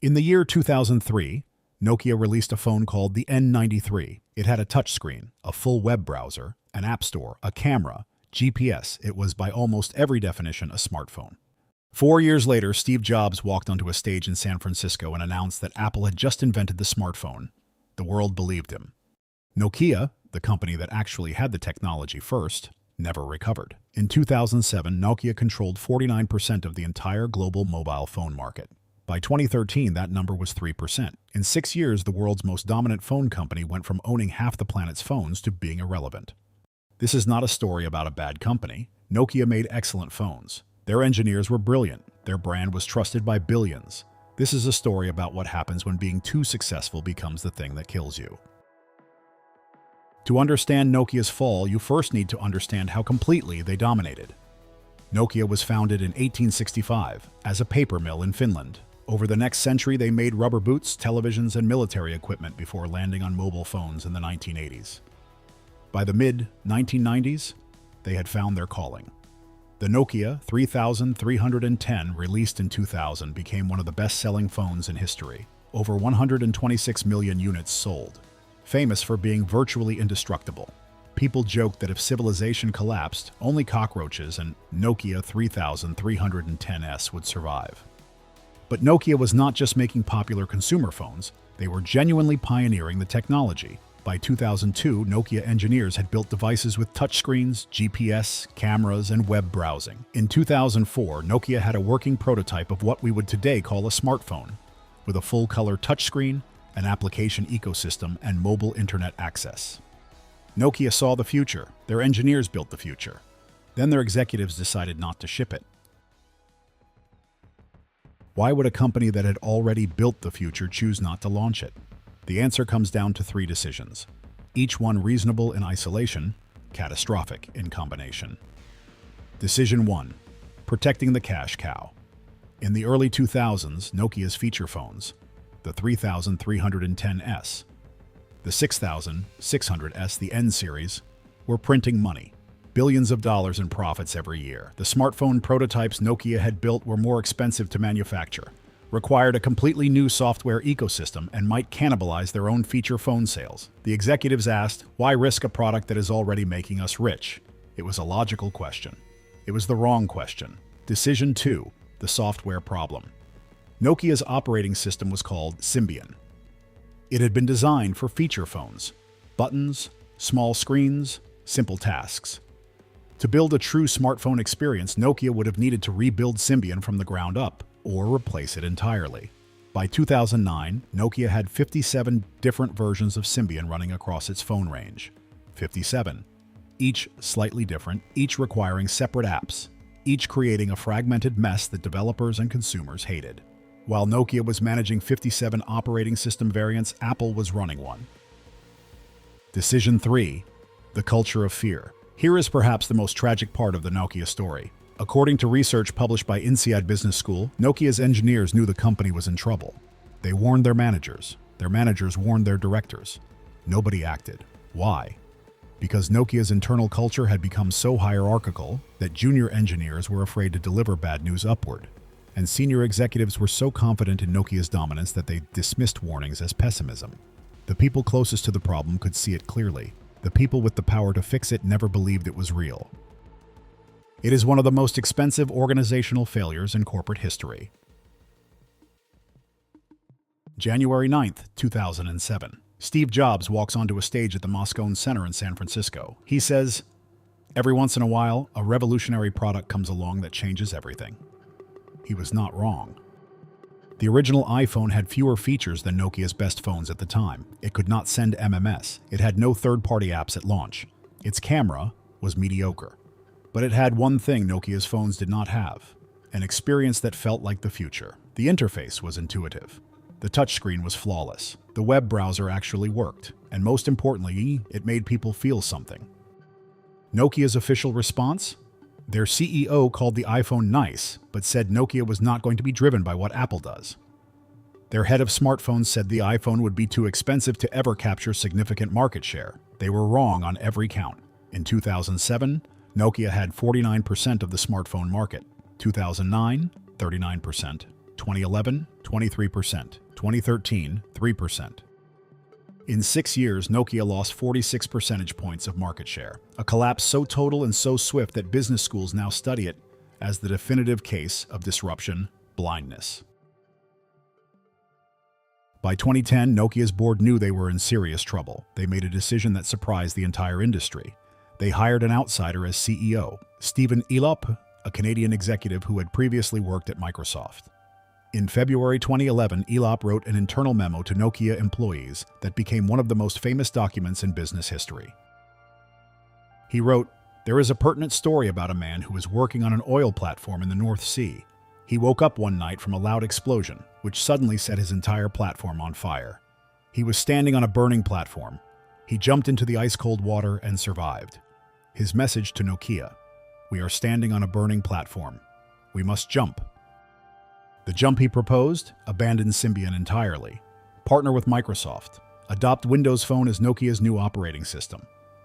In the year 2003, Nokia released a phone called the N93. It had a touchscreen, a full web browser, an app store, a camera, GPS. It was by almost every definition a smartphone. 4 years later, Steve Jobs walked onto a stage in San Francisco and announced that Apple had just invented the smartphone. The world believed him. Nokia, the company that actually had the technology first, never recovered. In 2007, Nokia controlled 49% of the entire global mobile phone market. By 2013, that number was 3%. In 6 years, the world's most dominant phone company went from owning half the planet's phones to being irrelevant. This is not a story about a bad company. Nokia made excellent phones. Their engineers were brilliant. Their brand was trusted by billions. This is a story about what happens when being too successful becomes the thing that kills you. To understand Nokia's fall, you first need to understand how completely they dominated. Nokia was founded in 1865 as a paper mill in Finland. Over the next century, they made rubber boots, televisions, and military equipment before landing on mobile phones in the 1980s. By the mid-1990s, they had found their calling. The Nokia 3310, released in 2000, became one of the best-selling phones in history. Over 126 million units sold. Famous for being virtually indestructible. People joked that if civilization collapsed, only cockroaches and Nokia 3310S would survive. But Nokia was not just making popular consumer phones, they were genuinely pioneering the technology. By 2002, Nokia engineers had built devices with touchscreens, GPS, cameras, and web browsing. In 2004, Nokia had a working prototype of what we would today call a smartphone, with a full-color touchscreen, an application ecosystem, and mobile internet access. Nokia saw the future. Their engineers built the future. Then their executives decided not to ship it. Why would a company that had already built the future choose not to launch it? The answer comes down to 3 decisions, each one reasonable in isolation, catastrophic in combination. Decision 1. Protecting the cash cow. In the early 2000s, Nokia's feature phones, the 3310S, the 6600S, the N series, were printing money. Billions of dollars in profits every year. The smartphone prototypes Nokia had built were more expensive to manufacture, required a completely new software ecosystem, and might cannibalize their own feature phone sales. The executives asked, why risk a product that is already making us rich? It was a logical question. It was the wrong question. Decision 2. The software problem. Nokia's operating system was called Symbian. It had been designed for feature phones. Buttons, small screens, simple tasks. To build a true smartphone experience, Nokia would have needed to rebuild Symbian from the ground up, or replace it entirely. By 2009, Nokia had 57 different versions of Symbian running across its phone range. 57. Each slightly different, each requiring separate apps, each creating a fragmented mess that developers and consumers hated. While Nokia was managing 57 operating system variants, Apple was running one. Decision 3. The culture of fear. Here is perhaps the most tragic part of the Nokia story. According to research published by INSEAD Business School, Nokia's engineers knew the company was in trouble. They warned their managers. Their managers warned their directors. Nobody acted. Why? Because Nokia's internal culture had become so hierarchical that junior engineers were afraid to deliver bad news upward. And senior executives were so confident in Nokia's dominance that they dismissed warnings as pessimism. The people closest to the problem could see it clearly. The people with the power to fix it never believed it was real. It is one of the most expensive organizational failures in corporate history. January 9th, 2007. Steve Jobs walks onto a stage at the Moscone Center in San Francisco. He says, "Every once in a while, a revolutionary product comes along that changes everything." He was not wrong. The original iPhone had fewer features than Nokia's best phones at the time. It could not send MMS. It had no third-party apps at launch. Its camera was mediocre. But it had one thing Nokia's phones did not have: an experience that felt like the future. The interface was intuitive. The touchscreen was flawless. The web browser actually worked. And most importantly, it made people feel something. Nokia's official response? Their CEO called the iPhone nice, but said Nokia was not going to be driven by what Apple does. Their head of smartphones said the iPhone would be too expensive to ever capture significant market share. They were wrong on every count. In 2007, Nokia had 49% of the smartphone market. 2009, 39%. 2011, 23%, 2013, 3%. In 6 years, Nokia lost 46 percentage points of market share, a collapse so total and so swift that business schools now study it as the definitive case of disruption blindness. By 2010, Nokia's board knew they were in serious trouble. They made a decision that surprised the entire industry. They hired an outsider as CEO, Stephen Elop, a Canadian executive who had previously worked at Microsoft. In February 2011, Elop wrote an internal memo to Nokia employees that became one of the most famous documents in business history. He wrote, "There is a pertinent story about a man who was working on an oil platform in the North Sea. He woke up one night from a loud explosion, which suddenly set his entire platform on fire. He was standing on a burning platform. He jumped into the ice-cold water and survived. His message to Nokia: we are standing on a burning platform. We must jump." The jump he proposed: abandon Symbian entirely. Partner with Microsoft. Adopt Windows Phone as Nokia's new operating system.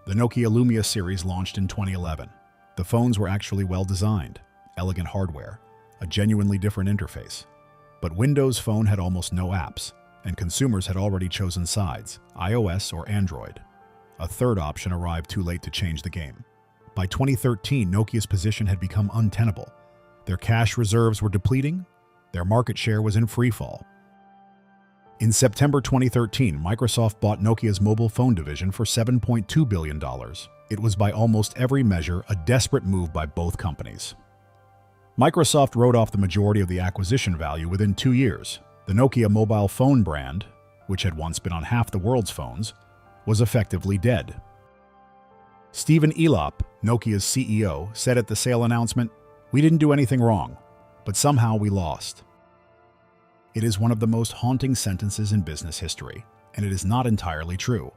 The Nokia Lumia series launched in 2011. The phones were actually well designed, elegant hardware, a genuinely different interface. But Windows Phone had almost no apps, and consumers had already chosen sides, iOS or Android. A third option arrived too late to change the game. By 2013, Nokia's position had become untenable. Their cash reserves were depleting. Their market share was in freefall. In September 2013, Microsoft bought Nokia's mobile phone division for $7.2 billion. It was by almost every measure a desperate move by both companies. Microsoft wrote off the majority of the acquisition value within 2 years. The Nokia mobile phone brand, which had once been on half the world's phones, was effectively dead. Stephen Elop, Nokia's CEO, said at the sale announcement, "We didn't do anything wrong, but somehow we lost." It is one of the most haunting sentences in business history, and it is not entirely true.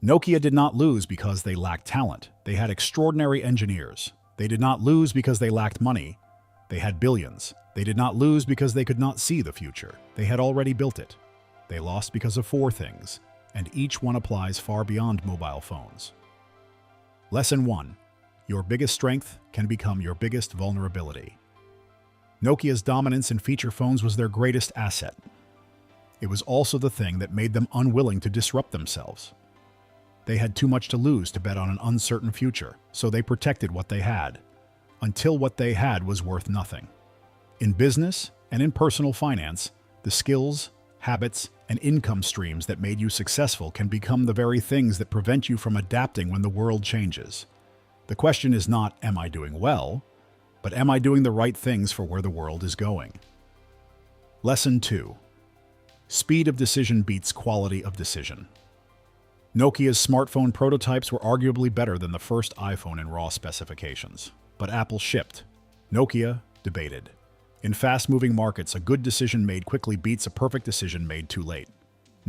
Nokia did not lose because they lacked talent. They had extraordinary engineers. They did not lose because they lacked money. They had billions. They did not lose because they could not see the future. They had already built it. They lost because of 4 things, and each one applies far beyond mobile phones. Lesson 1. Your biggest strength can become your biggest vulnerability. Nokia's dominance in feature phones was their greatest asset. It was also the thing that made them unwilling to disrupt themselves. They had too much to lose to bet on an uncertain future, so they protected what they had, until what they had was worth nothing. In business and in personal finance, the skills, habits, and income streams that made you successful can become the very things that prevent you from adapting when the world changes. The question is not, am I doing well? But am I doing the right things for where the world is going? Lesson 2. Speed of decision beats quality of decision. Nokia's smartphone prototypes were arguably better than the first iPhone in raw specifications. But Apple shipped. Nokia debated. In fast-moving markets, a good decision made quickly beats a perfect decision made too late.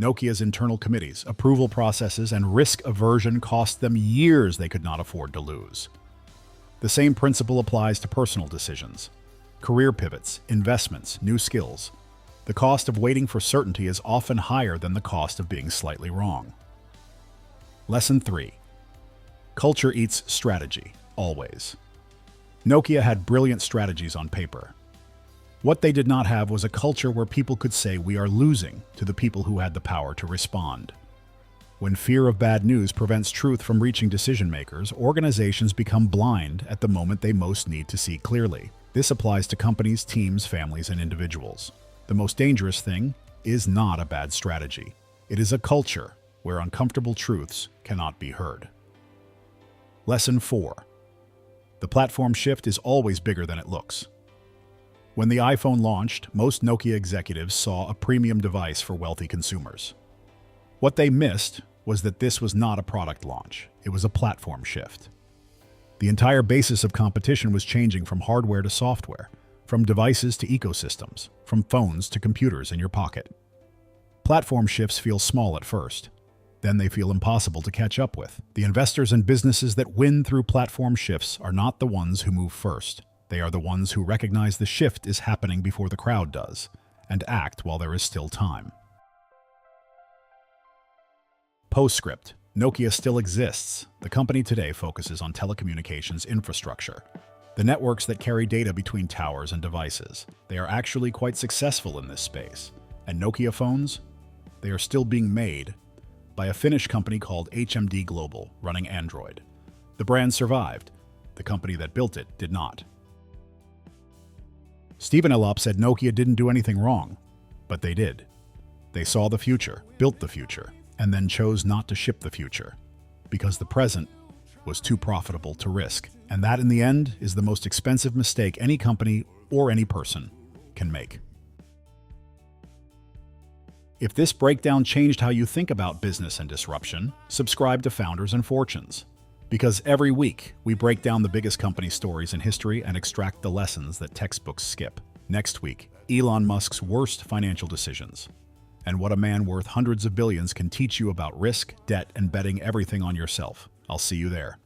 Nokia's internal committees, approval processes, and risk aversion cost them years they could not afford to lose. The same principle applies to personal decisions. Career pivots, investments, new skills. The cost of waiting for certainty is often higher than the cost of being slightly wrong. Lesson 3. Culture eats strategy, always. Nokia had brilliant strategies on paper. What they did not have was a culture where people could say we are losing to the people who had the power to respond. When fear of bad news prevents truth from reaching decision makers, organizations become blind at the moment they most need to see clearly. This applies to companies, teams, families, and individuals. The most dangerous thing is not a bad strategy. It is a culture where uncomfortable truths cannot be heard. Lesson 4. The platform shift is always bigger than it looks. When the iPhone launched, most Nokia executives saw a premium device for wealthy consumers. What they missed was that this was not a product launch. It was a platform shift. The entire basis of competition was changing from hardware to software, from devices to ecosystems, from phones to computers in your pocket. Platform shifts feel small at first. Then they feel impossible to catch up with. The investors and businesses that win through platform shifts are not the ones who move first. They are the ones who recognize the shift is happening before the crowd does, and act while there is still time. Postscript. Nokia still exists. The company today focuses on telecommunications infrastructure. The networks that carry data between towers and devices. They are actually quite successful in this space. And Nokia phones? They are still being made by a Finnish company called HMD Global, running Android. The brand survived. The company that built it did not. Stephen Elop said Nokia didn't do anything wrong, but they did. They saw the future, built the future, and then chose not to ship the future because the present was too profitable to risk. And that, in the end, is the most expensive mistake any company or any person can make. If this breakdown changed how you think about business and disruption, subscribe to Founders and Fortunes. Because every week, we break down the biggest company stories in history and extract the lessons that textbooks skip. Next week, Elon Musk's worst financial decisions, and what a man worth hundreds of billions can teach you about risk, debt, and betting everything on yourself. I'll see you there.